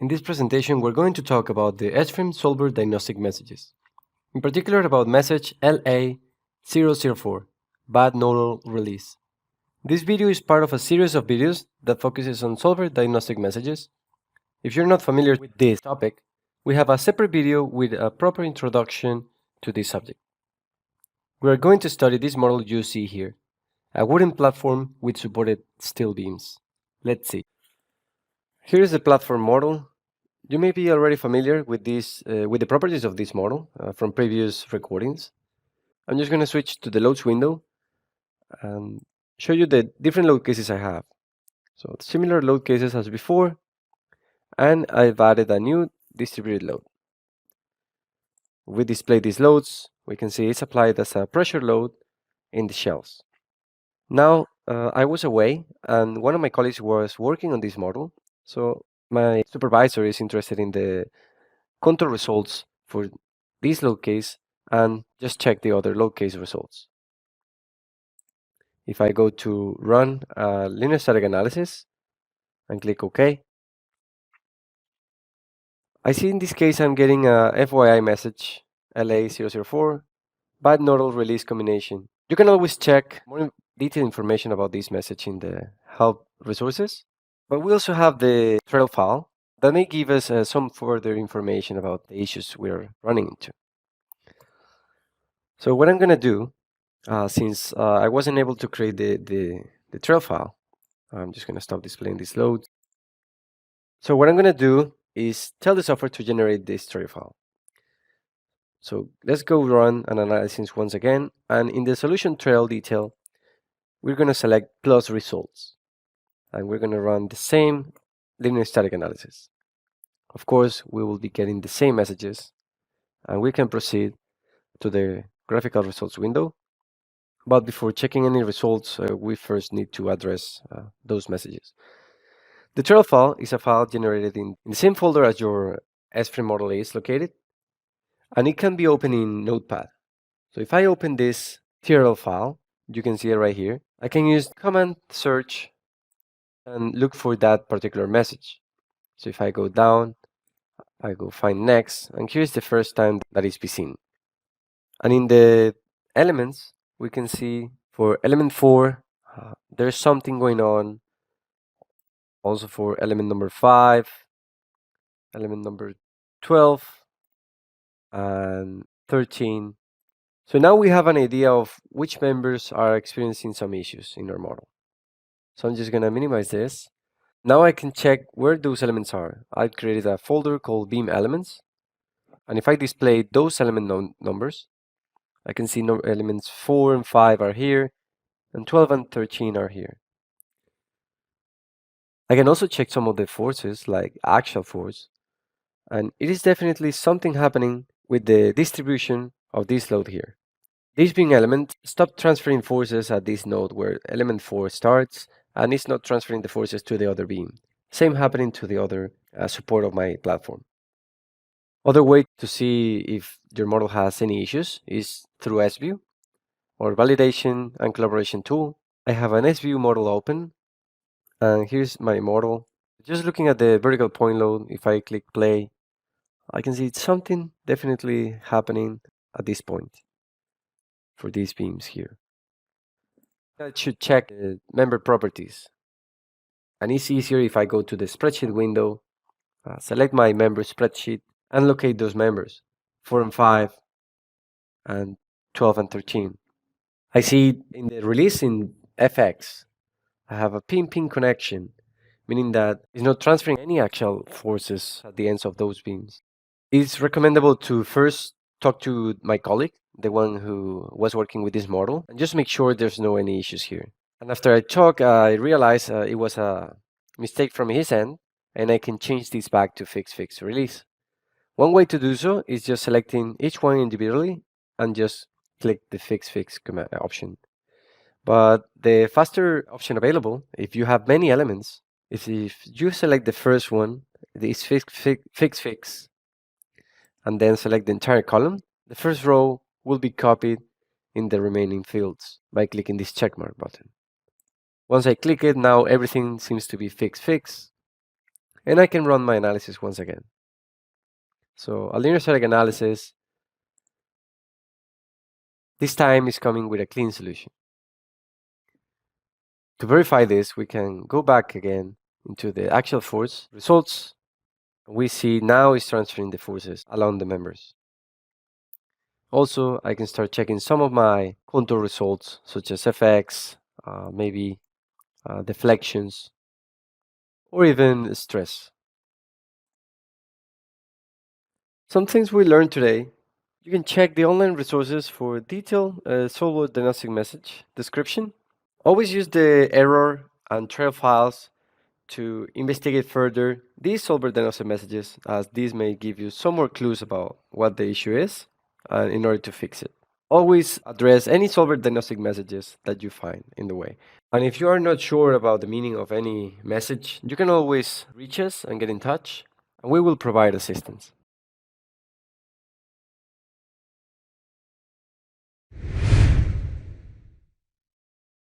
In this presentation, we're going to talk about the SView solver diagnostic messages, in particular about message LA004, bad nodal release. This video is part of a series of videos that focuses on solver diagnostic messages. If you're not familiar with this topic, we have a separate video with a proper introduction to this subject. We are going to study this model you see here, a wooden platform with supported steel beams. Let's see. Here is the platform model. You may be already familiar with with the properties of this model from previous recordings. I'm just going to switch to the loads window and show you the different load cases I have. So similar load cases as before, and I've added a new distributed load. We display these loads. We can see it's applied as a pressure load in the shells. Now I was away, and one of my colleagues was working on this model. So my supervisor is interested in the control results for this load case and just check the other load case results. If I go to run a linear static analysis and click OK, I see in this case I'm getting a FYI message LA004 bad nodal release combination. You can always check more detailed information about this message in the help resources, but we also have the trail file that may give us some further information about the issues we're running into. So what I'm going to do, since I wasn't able to create the trail file, I'm just going to stop displaying this load. So what I'm going to do is tell the software to generate this trail file. So let's go run an analysis once again. And in the solution trail detail, we're going to select plus results. And we're going to run the same linear static analysis. Of course, we will be getting the same messages. And we can proceed to the graphical results window. But before checking any results, we first need to address those messages. The trail file is a file generated in the same folder as your SView model is located, and it can be opened in Notepad. So if I open this TRL file, you can see it right here. I can use command search and look for that particular message. So if I go down, I go find next, and here's the first time that it's been seen. And in the elements, we can see for element 4, there's something going on. Also for element number 5, element number 12, and 13. So now we have an idea of which members are experiencing some issues in our model. So I'm just going to minimize this. Now I can check where those elements are. I've created a folder called beam elements. And if I display those element numbers, I can see elements 4 and 5 are here, and 12 and 13 are here. I can also check some of the forces, like axial force, and it is definitely something happening with the distribution of this load here. This beam element stopped transferring forces at this node where element 4 starts, and it's not transferring the forces to the other beam. Same happening to the other support of my platform. Other way to see if your model has any issues is through SView or validation and collaboration tool. I have an SView model open, and here's my model. Just looking at the vertical point load, if I click play, I can see something definitely happening at this point for these beams here. I should check the member properties. And it's easier if I go to the spreadsheet window, select my member spreadsheet, and locate those members, 4 and 5, and 12 and 13. I see in the release in FX, I have a pin-pin connection, meaning that it's not transferring any axial forces at the ends of those beams. It's recommendable to first talk to my colleague, the one who was working with this model, and just make sure there's no any issues here. And after I talk, I realized it was a mistake from his end, and I can change this back to fix release. One way to do so is just selecting each one individually and just click the fix command option. But the faster option available, if you have many elements, is if you select the first one, this fix, and then select the entire column, the first row will be copied in the remaining fields by clicking this checkmark button. Once I click it, now everything seems to be fix. and I can run my analysis once again. So a linear static analysis, this time is coming with a clean solution. To verify this, we can go back again into the axial force results. We see now it's transferring the forces along the members. Also, I can start checking some of my contour results, such as FX, maybe deflections, or even stress. Some things we learned today. You can check the online resources for detailed solver diagnostic message description. Always use the error and trail files to investigate further these solver diagnostic messages, as these may give you some more clues about what the issue is in order to fix it. Always address any solver diagnostic messages that you find in the way. And if you are not sure about the meaning of any message, you can always reach us and get in touch, and we will provide assistance.